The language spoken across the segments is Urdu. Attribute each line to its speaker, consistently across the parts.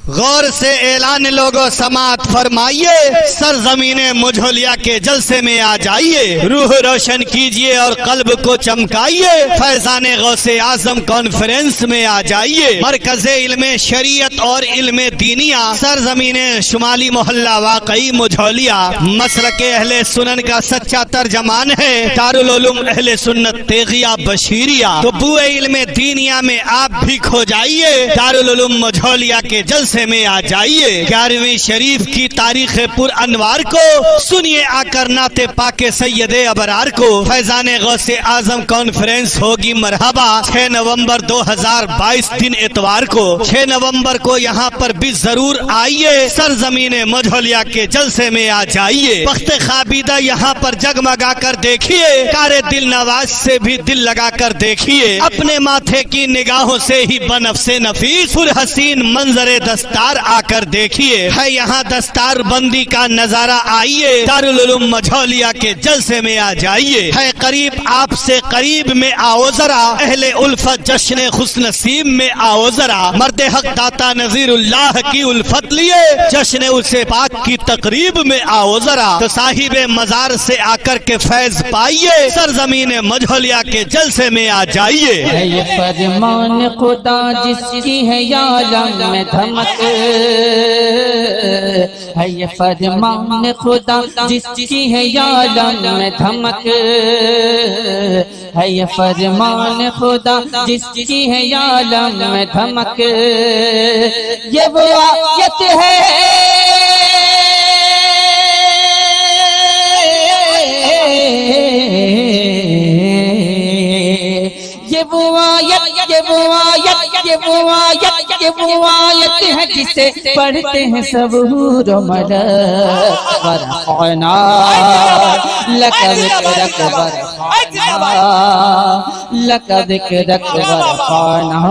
Speaker 1: غور سے اعلان لوگو سماعت فرمائیے، سرزمین مجھولیا کے جلسے میں آ جائیے، روح روشن کیجئے اور قلب کو چمکائیے، فیضان غوث اعظم کانفرنس میں آ جائیے۔ مرکز علم شریعت اور علم دینیا، سرزمین شمالی محلہ واقعی مجھولیا، مسلک اہل سنن کا سچا ترجمان ہے، دارالعلوم اہل سنت تیغیہ بشیریہ۔ تو بو علم دینیا میں آپ بھی کھو جائیے، دارالعلوم مجھولیا کے جلسے میں آ جائیے۔ 11ویں شریف کی تاریخ پر انوار کو سنیے آ کر نعت پاک سید ابرار کو، فیضان غوث اعظم کانفرنس ہوگی مرحبا 6 نومبر 2022 دن اتوار کو۔ 6 نومبر کو یہاں پر بھی ضرور آئیے، سرزمین مجھولیا کے جلسے میں آ جائیے۔ وقت خوابیدہ یہاں پر جگمگا کر دیکھیے، کار دل نواز سے بھی دل لگا کر دیکھیے، اپنے ماتھے کی نگاہوں سے ہی بنفس نفیس پر حسین منظر دستار آ کر دیکھیے، ہے یہاں دستار بندی کا نظارہ، آئیے دارالعلوم مجھولیا کے جلسے میں آ جائیے۔ ہے قریب آپ سے قریب میں آؤ ذرا، اہل الفت جشن خوش نصیب میں آؤ ذرا، مرد حق داتا نذیر اللہ کی الفت لیے جشن اسے پاک کی تقریب میں آؤ ذرا، تو صاحب مزار سے آ کر کے فیض پائیے، سرزمین مجھولیا کے جلسے میں آ جائیے۔
Speaker 2: ہے فرمان خدا جس کی ہے یا عالم میں دھمک، ہے یہ فرمان خدا جس کی ہے یا عالم میں دھمک، ہے یہ فرمان خدا جس کی ہے یا عالم میں دھمک، یہ وہ آیت ہے یہ وہ آیت ہے جسے پڑھتے ہیں سب حور و ملک، ورفعنا لک ذکرک ورفعنا لک ذکرک ورفعنا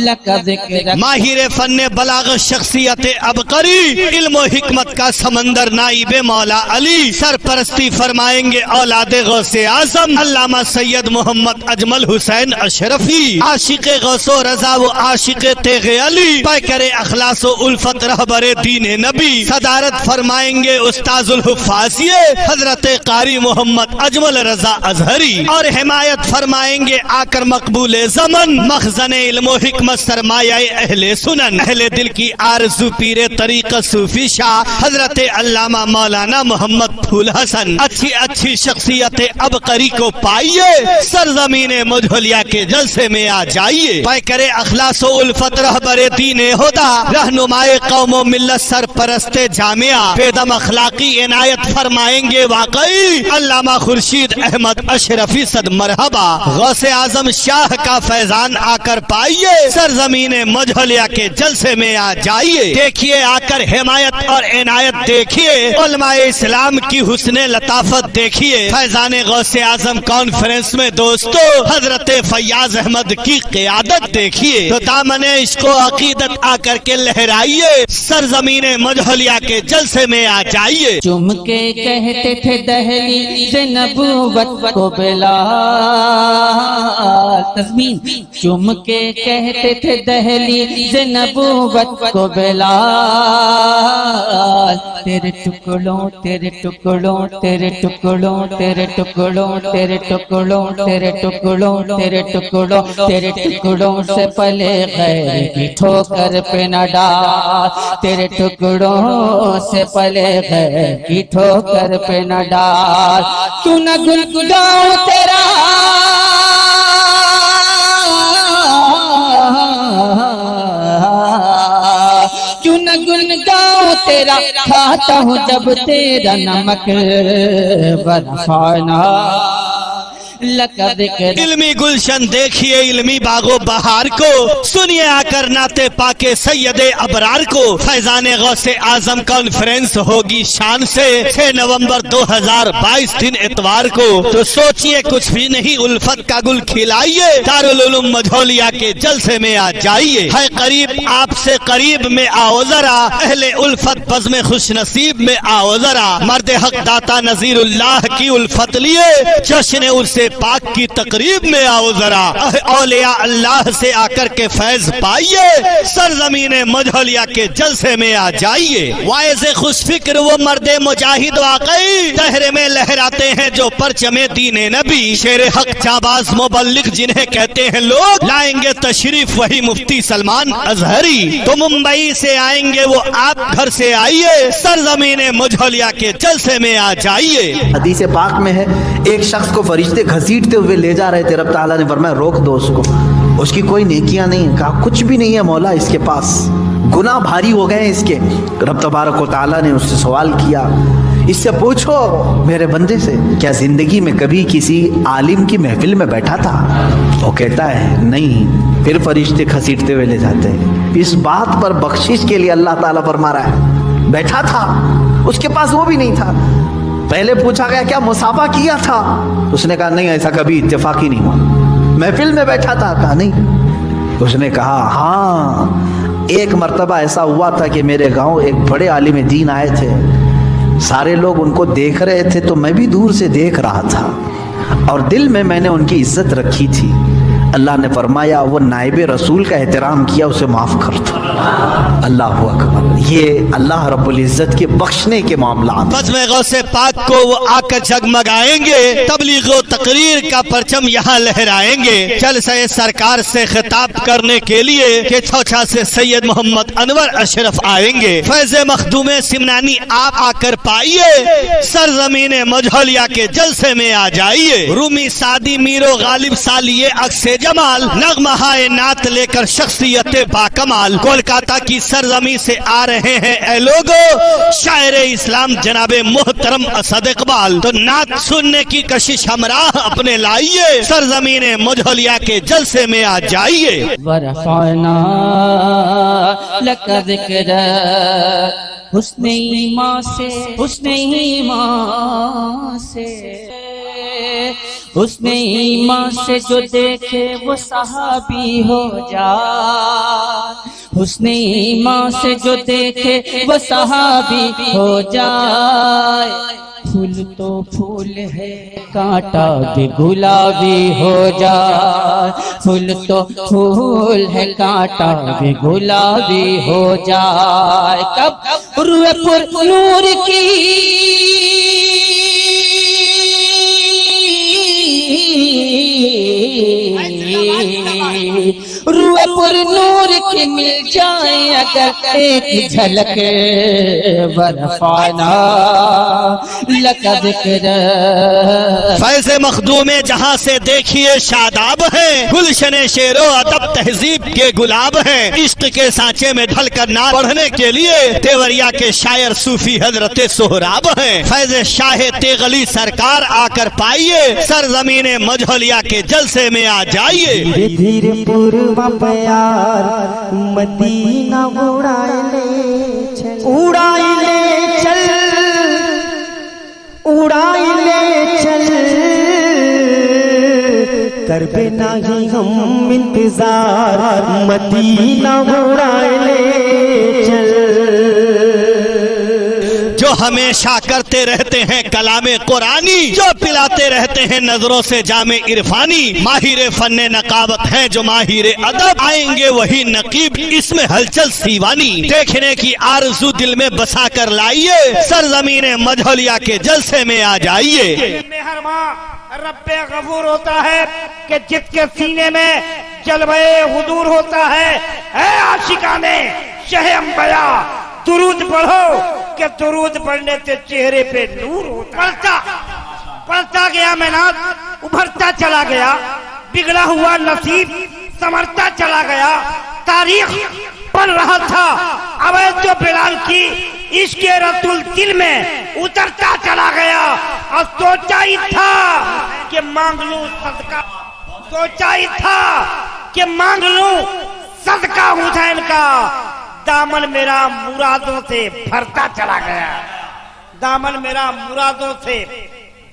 Speaker 2: لک ذکرک۔
Speaker 1: ماہر فن بلاغ شخصیت عبقری، علم و حکمت کا سمندر نائب مولا علی، سرپرستی فرمائیں گے اولاد غوث اعظم علامہ سید محمد اجمل حسین اشرفی، عاشق غوث و رضا و عاشق تیغ علی، پیکر اخلاص و الفت رہبر دین نبی، صدارت فرمائیں گے استاذ الحفاظی حضرت قاری محمد اجمل رضا ازہری، اور حمایت فرمائیں گے آ کر مقبول زمن مخزن علم و حکمت سرمایہ اہل سنن، اہل دل کی آرزو پیر طریقہ صوفی شاہ حضرت علامہ مولانا محمد پھول حسن۔ اچھی اچھی شخصیت عبقری کو پائیے، سرزمین مجھولیا کے جلسے میں آ جائیے، پیکر اخلاص و الفت رہبر دین ہدا، رہنمائے قوم و ملت سرپرست جامعہ، بیدم اخلاقی عنایت فرمائیں گے واقعی علامہ خورشید احمد اشرفی صد مرحبا، غوث اعظم شاہ کا فیضان آ کر پائیے، سرزمین مجھولیا کے جلسے میں آ جائیے۔ دیکھیے آ کر حمایت اور عنایت دیکھیے، علماء اسلام کی حسن لطافت دیکھیے، فیضان غوث اعظم کانفرنس میں دوستو حضرت فیاض احمد کی قیادت دیکھیے، تو دامن عشق و عقیدت آ کر کے لہرائیے، سرزمین مجھولیا کے جلسے میں آ جائیے۔
Speaker 2: چم کے کہتے تھے دہلیز نبوت کو بلال، تسبیح، چم کے کہتے تھے دہلیز نبوت کو بلال، تیرے ٹکڑوں تیرے ٹکڑوں تیرے ٹکڑوں تیرے ٹکڑوں تیرے ٹکڑوں تیرے ٹکڑوں تیرے ٹکڑوں تیرے ٹکڑوں سے پلے غیر کی ٹھوکر پہ نہ ڈال، تیرے ٹکڑوں سے پلے غیر کی ٹھوکر پہ نہ ڈال، کیوں نہ گنگناؤں تیرا کیوں نہ گنگناؤں تیرا، کھاتا ہوں جب تیرا نمک، ورفعنا لک ذکرک۔
Speaker 1: علمی گلشن دیکھیے علمی باغ و بہار کو، سنیے آ کر نعت پاک سید ابرار کو، فیضان غوث اعظم کانفرنس ہوگی شان سے 6 نومبر 2022 دن اتوار کو، تو سوچئے کچھ بھی نہیں الفت کا گل کھلائیے، دارالعلوم مجھولیا کے جلسے میں آ جائیے، ہے قریب آپ سے قریب میں آؤ ذرا، اہل الفت بزم خوش نصیب میں آؤ ذرا، مرد حق داتا نذیر اللہ کی الفت لیے جشن عرصے پاک کی تقریب میں آؤ ذرا، اولیاء اللہ سے آ کر کے فیض پائیے، سرزمین مجھولیا کے جلسے میں آ جائیے۔ وائز خوش فکر وہ مرد مجاہد واقعی، دہر میں لہراتے ہیں جو پرچم دین نبی، شیر حق جانباز مبلغ جنہیں کہتے ہیں لوگ، لائیں گے تشریف وہی مفتی سلمان ازہری۔ تو ممبئی سے آئیں گے وہ، آپ گھر سے آئیے، سرزمین مجھولیا کے جلسے میں آ جائیے۔
Speaker 3: حدیث پاک میں ہے ایک شخص کو فرشتے گھسیٹتے ہوئے لے جا رہے تھے، رب تعالیٰ نے فرمایا روک دو اس کو، اس کی کوئی نیکیاں نہیں، کہا کچھ بھی نہیں ہے مولا اس کے پاس، گناہ بھاری ہو گئے اس کے۔ رب تبارک و تعالیٰ نے اس سے سوال کیا، اس سے پوچھو میرے بندے سے کیا زندگی میں کبھی کسی عالم کی محفل میں بیٹھا تھا؟ وہ کہتا ہے نہیں، پھر فرشتے گھسیٹتے ہوئے لے جاتے ہیں۔ اس بات پر بخشش کے لیے اللہ تعالیٰ فرما رہا ہے بیٹھا تھا، اس کے پاس وہ بھی نہیں تھا۔ پہلے پوچھا گیا کیا مصافحہ کیا تھا؟ اس نے کہا نہیں، ایسا کبھی اتفاقی نہیں ہوا۔ محفل میں بیٹھا تھا؟ کہا نہیں۔ اس نے کہا ہاں، ایک مرتبہ ایسا ہوا تھا کہ میرے گاؤں ایک بڑے عالم دین آئے تھے، سارے لوگ ان کو دیکھ رہے تھے تو میں بھی دور سے دیکھ رہا تھا، اور دل میں میں نے ان کی عزت رکھی تھی۔ اللہ نے فرمایا وہ نائب رسول کا احترام کیا، اسے معاف کر دو۔ اللہ اکبر، یہ اللہ رب العزت کے بخشنے کے معاملات۔
Speaker 1: بس میں غوث پاک کو وہ آ کر جگمگائیں گے، تبلیغ و تقریر کا پرچم یہاں لہرائیں گے۔ جلسہ سرکار سے خطاب کرنے کے لیے کہ چوچھا سے سید محمد انور اشرف آئیں گے، فیض مخدوم سمنانی آپ آ کر پائیے، سرزمین مجھولیا کے جلسے میں آ جائیے۔ رومی سعدی میرو غالب سالیے عکس جمال، نغمہ نعت لے کر شخصیت باکمال، کولکاتہ کی سرزمین سے آ رہے ہیں اے لوگو، شاعر اسلام جناب محترم اسد اقبال۔ تو نعت سننے کی کشش ہمراہ اپنے لائیے، سرزمین مجھولیا کے جلسے میں آ جائیے۔
Speaker 2: ورفعنا لک ذکر، حسن ایمان سے، حسن ایمان سے، حسن ایمان سے جو دیکھے وہ صحابی ہو جائے، حسن ایمان سے جو دیکھے وہ صحابی ہو جائے۔ پھول تو پھول ہے کانٹا بھی گلابی ہو جائے، پھول تو پھول ہے کانٹا بھی گلابی ہو جائے۔ کب روئے پر نور کی روئے پر نور کی مل جائے اگر ایک جھلک، ورفعنا لک ذکر۔
Speaker 1: فیض مخدوم جہاں سے دیکھیے شاداب ہیں، گلشن شعر و ادب تہذیب کے گلاب ہیں، عشق کے سانچے میں ڈھل کر نعت پڑھنے کے لیے تیوریا کے شاعر صوفی حضرت سہراب ہیں۔ فیض شاہ تیغلی سرکار آ کر پائیے، سرزمین مجھولیا کے جلسے میں آ جائیے۔
Speaker 4: دھیرے دھیرے پوروا پیار مدینہ اڑائے لے چل، اڑائے لے چل، اڑائے لے چل، کر بے نہیں ہم انتظار، مدینہ اڑائے لے چل۔
Speaker 1: جو ہمیشہ کرتے رہتے ہیں کلام قرآنی، جو پلاتے رہتے ہیں نظروں سے جام عرفانی، ماہر فن نقابت ہیں جو ماہر ادب، آئیں گے وہی نقیب اس میں ہلچل سیوانی، دیکھنے کی آرزو دل میں بسا کر لائیے، سرزمین مجھولیا کے جلسے میں آ جائیے۔
Speaker 5: مہرباں رب غفور ہوتا ہے کہ جس کے سینے میں جلوہ حضور ہوتا ہے۔ اے عاشقانے شہ انبیاء درود پڑھو کہ درود پڑھنے سے چہرے پہ نور ہوتا۔ پڑھتا گیا میں نعت، ابھرتا چلا گیا، بگڑا ہوا نصیب سنورتا چلا گیا، تاریخ پڑھ رہا تھا، اویس جو بلال کی عشق رسول دل میں اترتا چلا گیا، اور سوچا ہی تھا کہ مانگ لوں صدقہ، سوچا ہی تھا کہ مانگ لوں صدقہ حسین کا، دامن میرا مرادوں سے بھرتا چلا گیا، دامن میرا مرادوں سے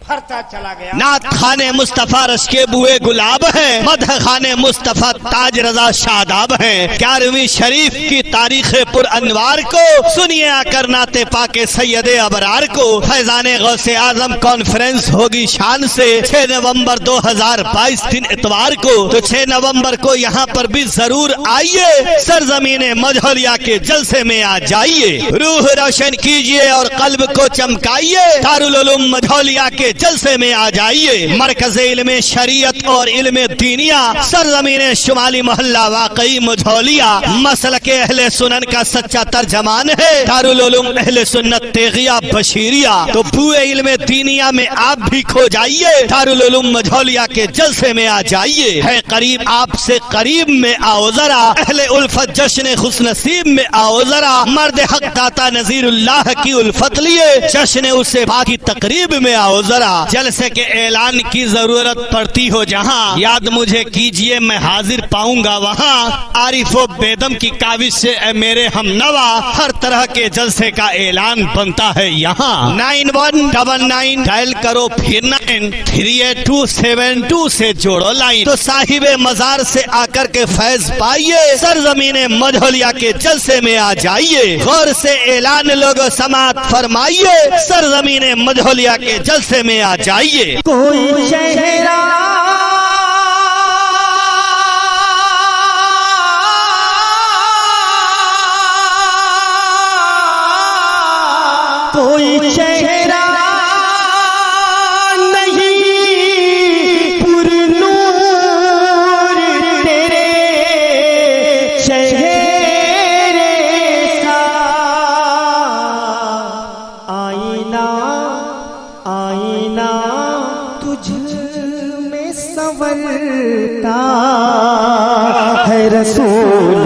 Speaker 5: بھرتا چلا گیا۔
Speaker 1: نعت خانے مصطفیٰ رش کے بوئے گلاب ہیں، مدح خانے مصطفیٰ تاج رضا شاداب ہیں، 11ویں شریف کی تاریخ پر انوار کو، سنیے آ کر نعت پاک سید ابرار کو۔ فیضان غوث اعظم کانفرنس ہوگی شان سے 6 نومبر 2022 دن اتوار کو، تو 6 نومبر کو یہاں پر بھی ضرور آئیے، سرزمین مجھولیا کے جلسے میں آ جائیے، روح روشن کیجئے اور قلب کو چمکائیے، دارالعلوم مجھولیا کے جلسے میں آ جائیے، مرکز علم شریعت اور علم دینیا، سرزمین شمالی محلہ واقعی مجھولیا، مسلک اہل سنن کا سچا ترجمان ہے دارالعلوم اہل سنت تیغیہ بشیریہ، تو بوئے علم دینیا میں آپ بھی کھو جائیے، دارالعلوم مجھولیا کے جلسے میں آ جائیے، ہے قریب آپ سے قریب میں آؤ ذرا، اہل الفت جشن خوش نصیب میں آؤ ذرا، مرد حق داتا نذیر اللہ کی الفت لیے جشن اسے باقی تقریب میں آؤ ذرا، جلسے کے اعلان کی ضرورت پڑتی ہو جہاں یاد مجھے کیجئے میں حاضر پاؤں گا وہاں، عارف و بیدم کی کاوش سے اے میرے ہم نوا، ہر طرح کے جلسے کا اعلان بنتا ہے یہاں، 9199 ڈائل کرو پھر 9 38272 سے جوڑو لائن، تو صاحب مزار سے آ کر کے فیض پائیے، سرزمین مجھولیا کے جلسے میں آ جائیے، غور سے اعلان لوگوں سماعت فرمائیے، سرزمین مجھولیا کے جلسے میں آ جائیے۔
Speaker 4: کوئی چہرہ کوئی چہرہ نہیں پر نور تیرے چہرے سا، آئینہ آئینہ تجھ میں سنورتا ہے رسول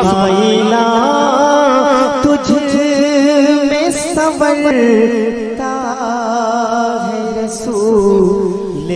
Speaker 4: آئینہ تجھ میں سنورتا ہے رسول،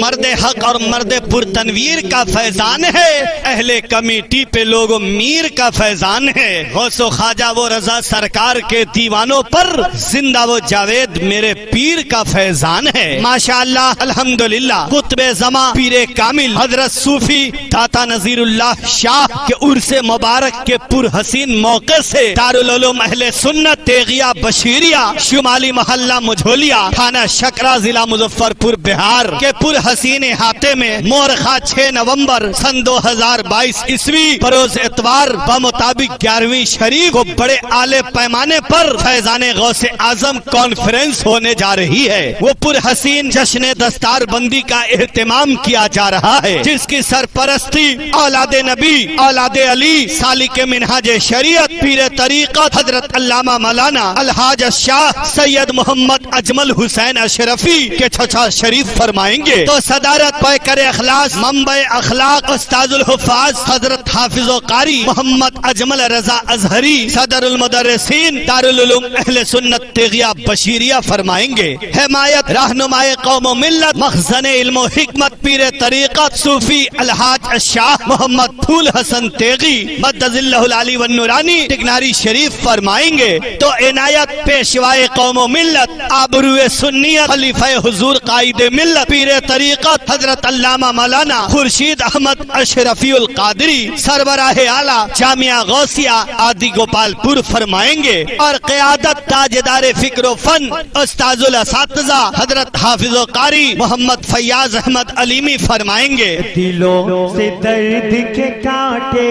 Speaker 1: مرد حق اور مرد پرتنویر کا فیضان ہے، اہل کمیٹی پہ لوگ میر کا فیضان ہے، غوث و خواجہ وہ رضا سرکار کے دیوانوں پر زندہ وہ جاوید میرے پیر کا فیضان ہے، ماشاءاللہ الحمدللہ، قطب زمان پیر کامل حضرت صوفی داتا نذیر اللہ شاہ کے عرس مبارک کے پر حسین موقع سے دارالعلوم اہل سنت تیغیہ بشیریہ شمالی محلہ مجھولیا تھانہ شکرہ ضلع مظفرپور بہار کے پر حسین احاطے میں مورخہ 6 نومبر سن 2022 عیسوی بروز اتوار بمطابق 11ویں شریف کو بڑے اعلی پیمانے پر فیضان غوث اعظم کانفرنس ہونے جا رہی ہے، وہ پر حسین جشن دستار بندی کا اہتمام کیا جا رہا ہے، جس کی سرپرستی اولاد نبی اولاد علی سالک منہاج شریعت پیر طریقت حضرت علامہ مولانا الحاج شاہ سید محمد اجمل حسین اشرفی کے چچا شریف فرمائیں گے، تو صدارت پیکر اخلاص منبع اخلاق استاذ الحفاظ حضرت حافظ و قاری محمد اجمل رضا ازہری صدر المدرسین دارالعلوم اہل سنت تیغیہ بشیریہ فرمائیں گے، حمایت رہنمائے قوم و ملت مخزن علم و حکمت پیر طریقت صوفی الحاج شاہ محمد پھول حسن تیغی مدد اللہ العلی والنورانی ٹکناری شریف فرمائیں گے، تو عنایت پیشوائے قوم و ملت آبرو سنیت خلیفہ حضور قائد ملت پیر طریقت حضرت علامہ مولانا خورشید احمد اشرفی القادری سربراہ اعلیٰ جامعہ غوثیہ آدی گوپال پور فرمائیں گے، اور قیادت تاجدار فکر و فن استاذ الاساتذہ حضرت حافظ و قاری محمد فیاض احمد علیمی فرمائیں گے۔
Speaker 4: دلوں سے درد کے کانٹے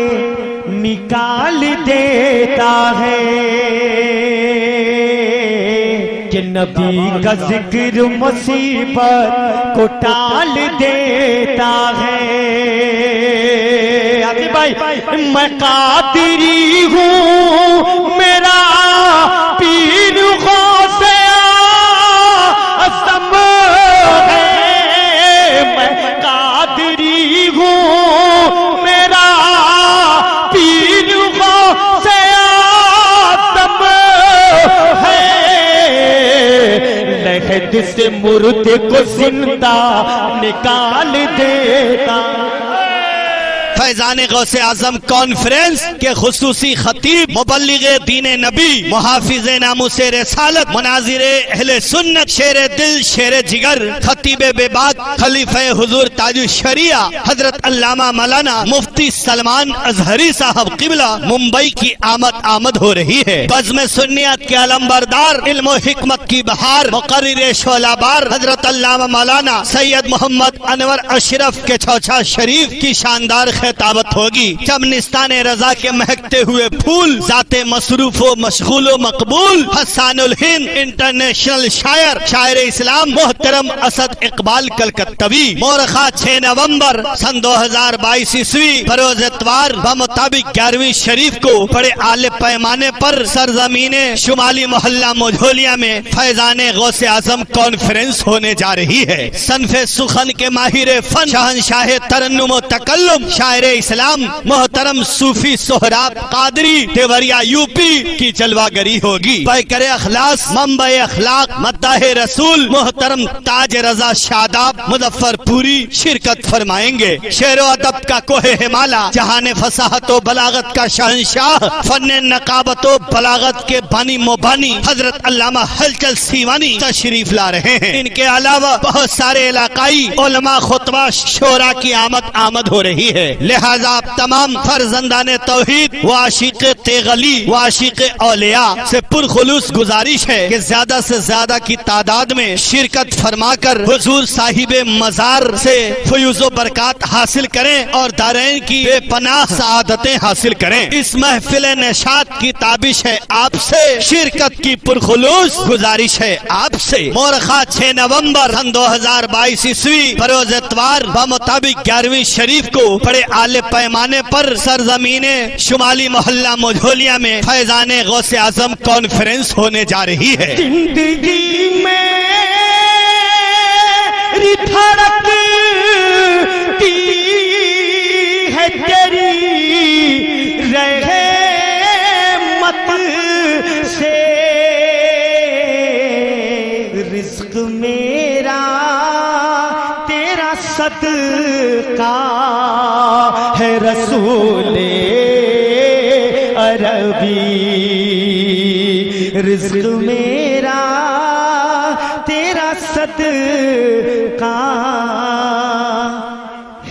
Speaker 4: نکال دیتا ہے کہ نبی کا ذکر مصیبت کو ٹال دیتا ہے، آتی بھائی میں قادری ہوں میرا پیر غوث اعظم ہے، میں قادری ہوں میرا پیر غوث اعظم ہے، لحد سے مردے کو زندہ نکال دیتا۔
Speaker 1: فیضان غوث اعظم کانفرنس کے خصوصی خطیب مبلغ دین نبی محافظ ناموس رسالت مناظر اہل سنت شیر دل شیر جگر خطیب بے باک خلیفہ حضور تاج الشریعہ حضرت علامہ مولانا مفتی سلمان ازہری صاحب قبلہ ممبئی کی آمد ہو رہی ہے۔ بزم سنیت کے علم بردار علم و حکمت کی بہار مقرر شعلہ بار حضرت علامہ مولانا سید محمد انور اشرف کے چوچا شریف کی شاندار خطابت ہوگی۔ چمنستان رضا کے مہکتے ہوئے پھول ذات مصروف و مشغول و مقبول حسان الہند انٹرنیشنل شاعر اسلام محترم اسد اقبال کلکتوی مورخہ 6 نومبر سن 2022 عیسوی بروز اتوار بمطابق 11ویں شریف کو بڑے اعلی پیمانے پر سرزمین شمالی محلہ مجھولیا میں فیضان غوث اعظم کانفرنس ہونے جا رہی ہے۔ صنف سخن کے ماہر فن شہنشاہ ترنم و تکلم شاعر اسلام محترم صوفی سہراب قادری دیوریا یو پی کی جلوہ گری ہوگی۔ پیکر اخلاص منبع اخلاق مداح رسول محترم تاج رضا شاداب مظفر پوری شرکت فرمائیں گے۔ شعر و ادب کا کوہ ہمالہ جہان فصاحت و بلاغت کا شہنشاہ فن نقابت و بلاغت کے بانی مبانی حضرت علامہ ہلچل سیوانی تشریف لا رہے ہیں۔ ان کے علاوہ بہت سارے علاقائی علماء خطبہ شعراء کی آمد ہو رہی ہے، لہذا تمام فرزندان توحید و عاشق تیغلی و عاشق اولیاء سے پرخلوص گزارش ہے کہ زیادہ سے زیادہ کی تعداد میں شرکت فرما کر حضور صاحب مزار سے فیوز و برکات حاصل کریں اور دارین کی بے پناہ سعادتیں حاصل کریں۔ اس محفل نشاط کی تابش ہے آپ سے، شرکت کی پرخلوص گزارش ہے آپ سے۔ مورخہ 6 نومبر سن 2022 عیسوی بروز اتوار بمطابق 11ویں شریف کو بڑے اعلی پیمانے پر سرزمین شمالی محلہ مجھولیا میں فیضان غوث اعظم کانفرنس ہونے جا رہی ہے۔
Speaker 4: زندگی میں دھڑکتی ہے تیری رحمت سے، رزق میرا تیرا صدقہ ہے رسول عربی، رزق میرا تیرا صدقہ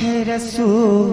Speaker 4: ہے رسول